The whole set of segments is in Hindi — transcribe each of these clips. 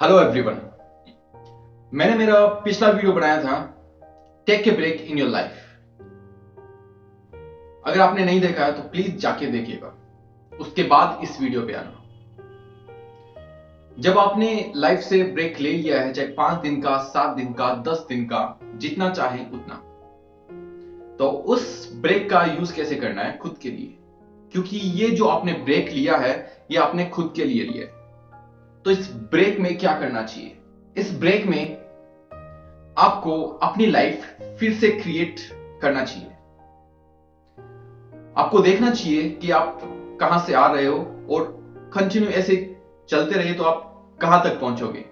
Hello everyone. मैंने मेरा पिछला वीडियो बनाया था take a break in your life. अगर आपने नहीं देखा है तो प्लीज जाके देखिएगा, उसके बाद इस वीडियो पे आना। जब आपने लाइफ से ब्रेक ले लिया है, चाहे 5 दिन का, 7 दिन का, 10 दिन का, जितना चाहे उतना, तो उस ब्रेक का यूज कैसे करना है खुद के लिए, क्योंकि ये जो आपने ब्रेक लिया है ये आपने खुद के लिए लिया है। तो इस ब्रेक में क्या करना चाहिए? इस ब्रेक में आपको अपनी लाइफ फिर से क्रिएट करना चाहिए। आपको देखना चाहिए कि आप कहां से आ रहे हो और कंटिन्यू ऐसे चलते रहिए तो आप कहां तक पहुंचोगे।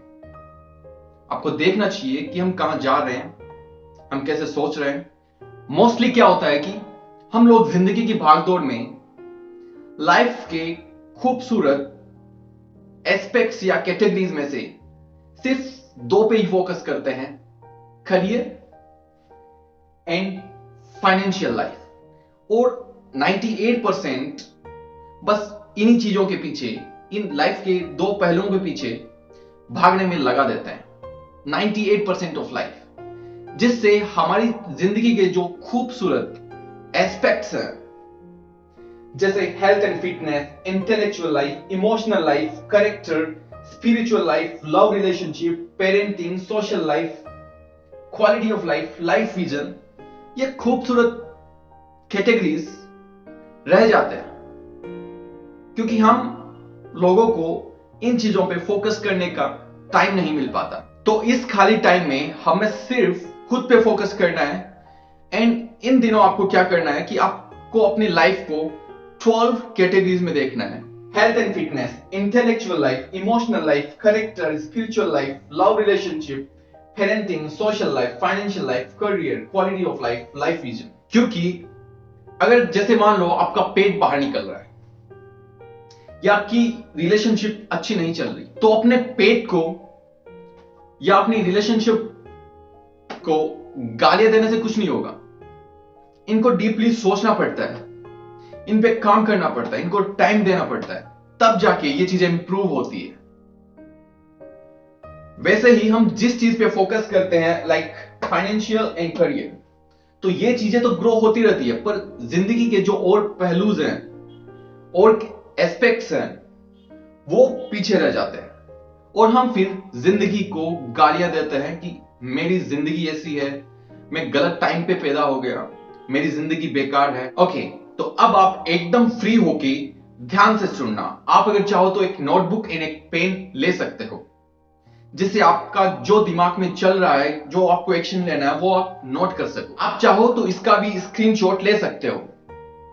आपको देखना चाहिए कि हम कहां जा रहे हैं, हम कैसे सोच रहे हैं। मोस्टली क्या होता है कि हम लोग जिंदगी की भागदौड़ में लाइफ के खूबसूरत एस्पेक्ट्स या कैटेगरीज में से सिर्फ 2 पे ही फोकस करते हैं, करियर एंड फाइनेंशियल लाइफ। और 98% बस इन्हीं चीजों के पीछे, इन लाइफ के 2 पहलुओं के पीछे भागने में लगा देते हैं 98% ऑफ लाइफ, जिससे हमारी जिंदगी के जो खूबसूरत एस्पेक्ट्स हैं जैसे health and fitness, intellectual life, emotional life, character, spiritual life, love relationship, parenting, social life, quality of life, life vision, ये खूबसूरत कैटेगरीज रह जाते हैं क्योंकि हम लोगों को इन चीजों पे फोकस करने का टाइम नहीं मिल पाता। तो इस खाली टाइम में हमें सिर्फ खुद पे फोकस करना है। एंड इन दिनों आपको क्या करना है कि आपको अपनी लाइफ को 12 कैटेगरीज में देखना है। Health and fitness, intellectual life, emotional life, character, spiritual life, love relationship, parenting, social life, financial life, career, quality of life, life vision. क्योंकि अगर जैसे मान लो आपका पेट बाहर निकल रहा है या आपकी रिलेशनशिप अच्छी नहीं चल रही, तो अपने पेट को या अपनी रिलेशनशिप को गालियां देने से कुछ नहीं होगा। इनको डीपली सोचना पड़ता है, इन पे काम करना पड़ता है, इनको टाइम देना पड़ता है, तब जाके ये चीजें इंप्रूव होती है। वैसे ही हम जिस चीज पे फोकस करते हैं लाइक फाइनेंशियल एंड करियर, तो ये चीजें तो ग्रो होती रहती है, पर जिंदगी के जो और पहलूज हैं और एस्पेक्ट्स हैं वो पीछे रह जाते हैं और हम फिर जिंदगी को गालियां देते हैं कि मेरी जिंदगी ऐसी है, मैं गलत टाइम पे पैदा हो गया, मेरी जिंदगी बेकार है। ओके, तो अब आप एकदम फ्री होके ध्यान से सुनना। आप अगर चाहो तो एक नोटबुक एंड एक पेन ले सकते हो, जिससे आपका जो दिमाग में चल रहा है, जो आपको एक्शन लेना है, वो आप नोट कर सको। आप चाहो तो इसका भी स्क्रीनशॉट ले सकते हो।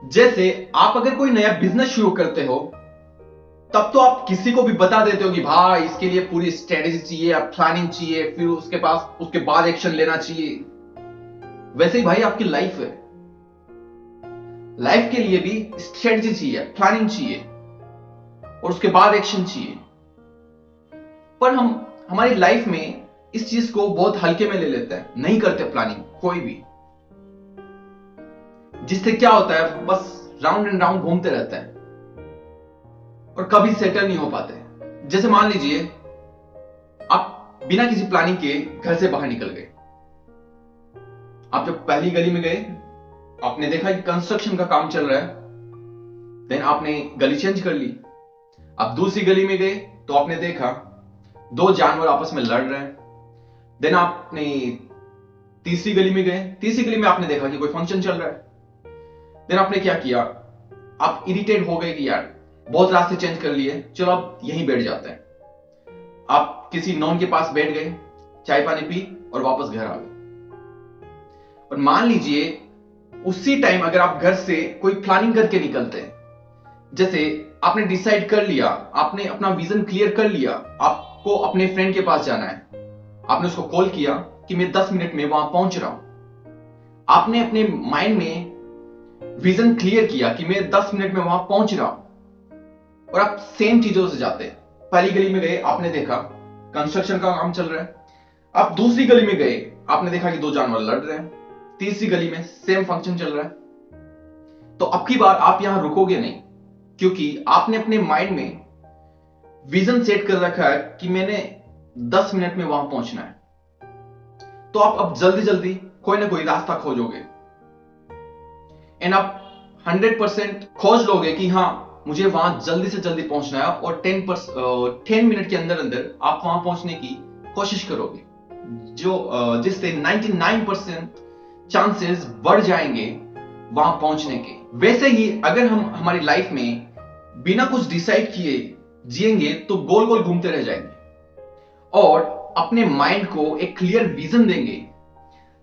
जैसे आप अगर कोई नया बिजनेस शुरू करते हो तब तो आप किसी को भी बता देते हो कि भाई इसके लिए पूरी स्ट्रेटेजी चाहिए, प्लानिंग चाहिए, फिर उसके बाद एक्शन लेना चाहिए। वैसे ही भाई आपकी लाइफ है, लाइफ के लिए भी स्ट्रेटेजी चाहिए, प्लानिंग चाहिए और उसके बाद एक्शन चाहिए। पर हम हमारी लाइफ में इस चीज को बहुत हल्के में ले लेते हैं, नहीं करते प्लानिंग कोई भी, जिससे क्या होता है बस राउंड एंड राउंड घूमते रहते हैं और कभी सेटल नहीं हो पाते। जैसे मान लीजिए आप बिना किसी प्लानिंग के घर से बाहर निकल गए। आप जब पहली गली में गए, आपने देखा कि कंस्ट्रक्शन का काम चल रहा है, देन आपने गली चेंज कर ली। आप दूसरी गली में गए तो आपने देखा 2 जानवर आपस में लड़ रहे हैं। देन आपने तीसरी गली में गए, तीसरी गली में आपने देखा कि कोई फंक्शन चल रहा है। देन आपने क्या किया, आप इरिटेट हो गए कि यार बहुत रास्ते चेंज कर लिए, चलो अब यहीं बैठ जाते हैं। आप किसी नॉन के पास बैठ गए, चाय पानी पी और वापस घर आ गए। और मान लीजिए उसी टाइम अगर आप घर से कोई प्लानिंग करके निकलते हैं, जैसे आपने डिसाइड कर लिया, आपने अपना विजन क्लियर कर लिया, आपको अपने फ्रेंड के पास जाना है, आपने उसको कॉल किया कि मैं 10 मिनट में वहां पहुंच रहा हूं। आपने अपने माइंड में विजन क्लियर किया कि मैं 10 मिनट में वहां पहुंच रहा हूं और आप सेम चीजों से जाते हैं। पहली गली में गए, आपने देखा कंस्ट्रक्शन का काम चल रहा है। आप दूसरी गली में गए, आपने देखा कि 2 जानवर लड़ रहे हैं। तीसरी गली में सेम फंक्शन चल रहा है। तो अब की बार आप यहां रुकोगे नहीं, क्योंकि आपने अपने माइंड में विजन सेट कर रखा है कि मैंने 10 मिनट में वहां पहुंचना है, तो आप अब जल्दी जल्दी कोई ना कोई रास्ता खोजोगे एंड आप 100% खोज लोगे कि हाँ मुझे वहां जल्दी से जल्दी पहुंचना है, और 10 मिनट के अंदर अंदर आप वहां पहुंचने की कोशिश करोगे, जिससे 99% चांसेस बढ़ जाएंगे वहां पहुंचने के। वैसे ही अगर हम हमारी लाइफ में बिना कुछ डिसाइड किए जिएंगे तो गोल गोल घूमते रह जाएंगे, और अपने माइंड को एक क्लियर विजन देंगे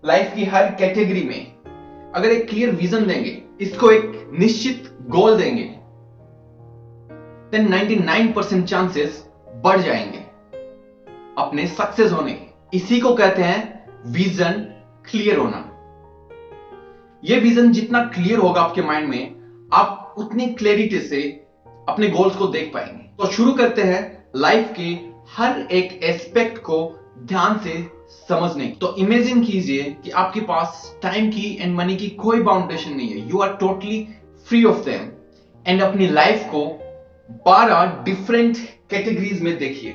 लाइफ की हर कैटेगरी में। अगर एक क्लियर विजन देंगे, इसको एक निश्चित गोल देंगे, then 99% चांसेस बढ़ जाएंगे अपने सक्सेस होने के। इसी को कहते हैं विजन क्लियर होना। यह विजन जितना क्लियर होगा आपके माइंड में, आप उतनी क्लैरिटी से अपने गोल्स को देख पाएंगे। तो शुरू करते हैं लाइफ के हर एक एस्पेक्ट को ध्यान से समझने। तो इमेजिन कीजिए कि आपके पास टाइम की एंड मनी की कोई बाउंडेशन नहीं है, you are totally free of them, and अपनी लाइफ को 12 डिफरेंट कैटेगरीज में देखिए,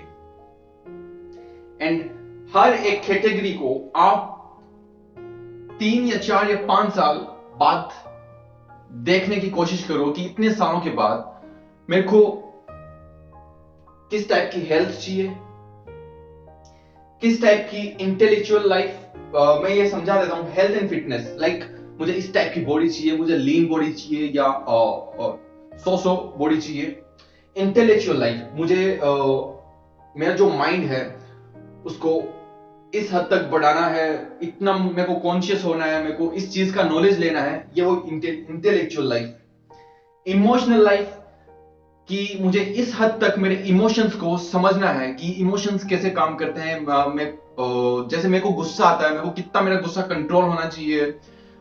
एंड हर एक कैटेगरी को आप 3 या 4 या 5 साल बाद देखने की कोशिश करो कि इतने सालों के बाद मेरे को किस टाइप की हेल्थ चाहिए, किस टाइप की इंटेलेक्चुअल लाइफ। मैं ये समझा देता हूं, हेल्थ एंड फिटनेस, लाइक मुझे इस टाइप की बॉडी चाहिए, मुझे लीन बॉडी चाहिए या सो बॉडी चाहिए। इंटेलेक्चुअल लाइफ, मुझे मेरा जो माइंड है उसको इस हद तक बढ़ाना है, इतना मेरे को कॉन्शियस होना है, मेरे को इस चीज का नॉलेज लेना है, ये वो इंटेलेक्चुअल लाइफ। इमोशनल लाइफ कि मुझे इस हद तक मेरे इमोशंस को समझना है कि इमोशंस कैसे काम करते हैं। जैसे मेरे को गुस्सा आता है, मेरे को कितना मेरा गुस्सा कंट्रोल होना चाहिए,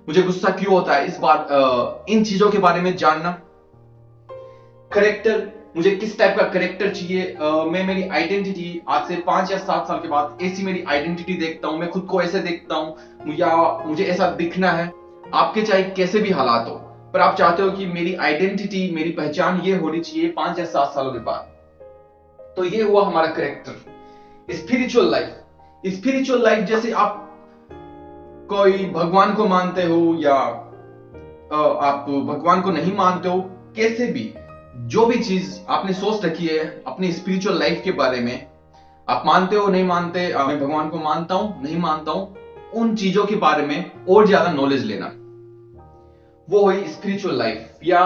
मुझे गुस्सा क्यों होता है, इस बात इन चीजों के बारे में जानना। करेक्टर, मुझे किस टाइप का करेक्टर चाहिए, मैं मेरी आइडेंटिटी आज से 5 या 7 साल के बाद ऐसी मेरी आइडेंटिटी देखता हूं, मैं खुद को ऐसे देखता हूं, या मुझे ऐसा दिखना है। आपके चाहे कैसे भी हालात हो, पर आप चाहते हो कि मेरी आइडेंटिटी, मेरी पहचान ये होनी चाहिए 5 या 7 सालों के बाद, तो ये हुआ हमारा character. Spiritual life, spiritual life जैसे आप कोई भगवान को मानते हो या आप भगवान को नहीं मानते हो, कैसे भी जो भी चीज आपने सोच रखी है अपनी स्पिरिचुअल लाइफ के बारे में, आप मानते हो नहीं मानते, मैं भगवान को मानता हूं नहीं मानता हूं, उन चीजों के बारे में और ज्यादा नॉलेज लेना, वो हुई स्पिरिचुअल लाइफ। या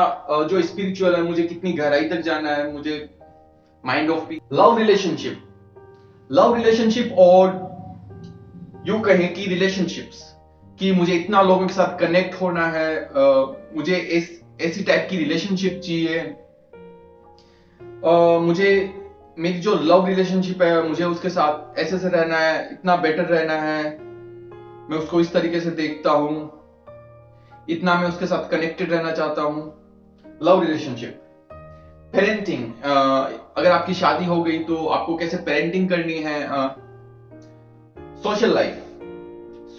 जो स्पिरिचुअल है, मुझे कितनी गहराई तक जाना है, मुझे mind of peace. Love relationship, love relationship और यूं कहें कि रिलेशनशिप्स, कि मुझे इतना लोगों के साथ कनेक्ट होना है, मुझे ऐसी टाइप की रिलेशनशिप चाहिए, मुझे मेरी जो लव रिलेशनशिप है मुझे उसके साथ ऐसे से रहना है, इतना बेटर रहना है, मैं उसको इस तरीके से देखता हूं, इतना मैं उसके साथ कनेक्टेड रहना चाहता हूं। Love relationship. पेरेंटिंग, अगर आपकी शादी हो गई तो आपको कैसे पेरेंटिंग करनी है। Social life,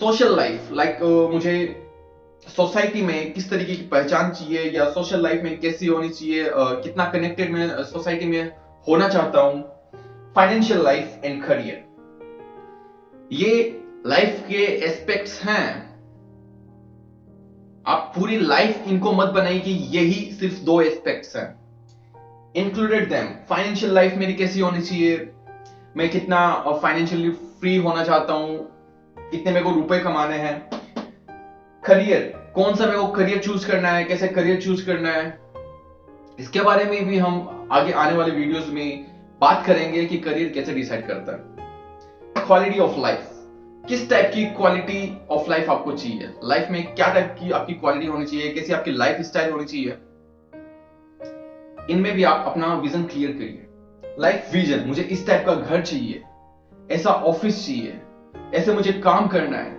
social life like मुझे सोसाइटी में किस तरीके की पहचान चाहिए, या सोशल लाइफ में कैसी होनी चाहिए, कितना कनेक्टेड मैं सोसाइटी में होना चाहता हूं। फाइनेंशियल लाइफ एंड करियर, ये लाइफ के एस्पेक्ट्स हैं। आप पूरी लाइफ इनको मत बनाइए कि यही सिर्फ 2 एस्पेक्ट्स हैं। Included them. फाइनेंशियल लाइफ मेरी कैसी होनी चाहिए, मैं कितना फाइनेंशियली फ्री होना चाहता हूं, कितने मेरे को रुपए कमाने हैं। करियर, कौन सा मेरे को करियर चूज करना है, कैसे करियर चूज करना है, इसके बारे में भी हम आगे आने वाले वीडियोस में बात करेंगे कि करियर कैसे डिसाइड करता है। क्वालिटी ऑफ लाइफ, किस टाइप की क्वालिटी ऑफ लाइफ आपको चाहिए, लाइफ में क्या टाइप की आपकी क्वालिटी होनी चाहिए, कैसी आपकी लाइफ स्टाइल होनी चाहिए, इनमें भी आप अपना विजन क्लियर करिए। लाइफ विजन, मुझे इस टाइप का घर चाहिए, ऐसा ऑफिस चाहिए, ऐसे मुझे काम करना है,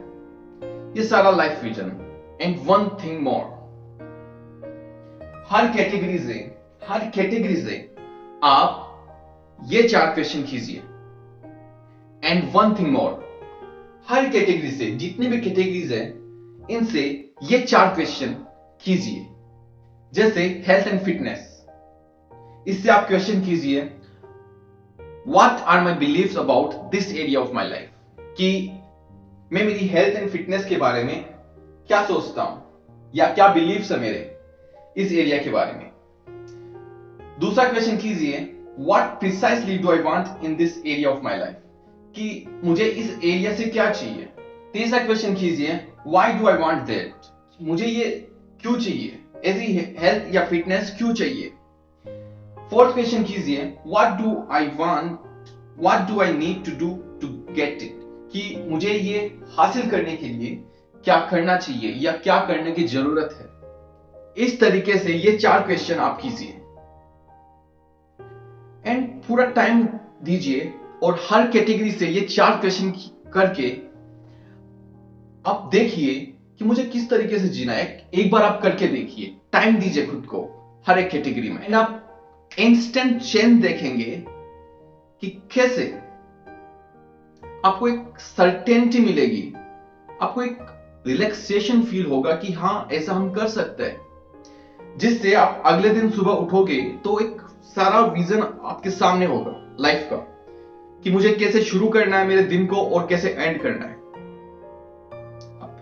ये सारा life vision. And one thing more, her category से आप ये 4 क्वेश्चन कीजिए। And one thing more, her category से, जितनी भी कैटेगरीज है, इनसे ये 4 क्वेश्चन कीजिए। जैसे हेल्थ एंड फिटनेस, इससे आप क्वेश्चन कीजिए, what are my beliefs about this area of my life, कि मैं मेरी हेल्थ एंड फिटनेस के बारे में क्या सोचता हूं या क्या बिलीव्स है मेरे इस एरिया के बारे में। दूसरा क्वेश्चन कीजिए, what precisely do I want in this area of my life, कि मुझे इस एरिया से क्या चाहिए। तीसरा क्वेश्चन कीजिए, why do I want that, मुझे ये क्यों चाहिए, ऐसी हेल्थ या फिटनेस क्यों चाहिए। फोर्थ क्वेश्चन कीजिए, what do I want, what do I need to do to get it, कि मुझे ये हासिल करने के लिए क्या करना चाहिए या क्या करने की जरूरत है। इस तरीके से ये 4 क्वेश्चन आप कीजिए एंड पूरा टाइम दीजिए और हर कैटेगरी से ये 4 क्वेश्चन करके आप देखिए कि मुझे किस तरीके से जीना है। एक बार आप करके देखिए, टाइम दीजिए खुद को हर एक कैटेगरी में, एंड आप इंस्टेंट चेंज देखेंगे कि कैसे आपको एक सर्टेनिटी मिलेगी, आपको एक रिलैक्सेशन फील होगा कि हां ऐसा हम कर सकते हैं, जिससे आप अगले दिन सुबह उठोगे तो एक सारा विजन आपके सामने होगा लाइफ का, कि मुझे कैसे शुरू करना है मेरे दिन को और कैसे एंड करना है।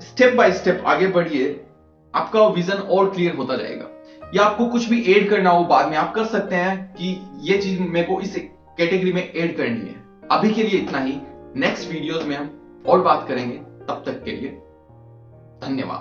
स्टेप बाय स्टेप आगे बढ़िए, आपका विजन और क्लियर होता जाएगा। या आपको कुछ भी ऐड करना हो बाद में आप कर सकते हैं कि ये चीज मेरे को इस कैटेगरी में ऐड करनी है। अभी के लिए इतना ही, नेक्स्ट वीडियोस में हम और बात करेंगे। तब तक के लिए धन्यवाद।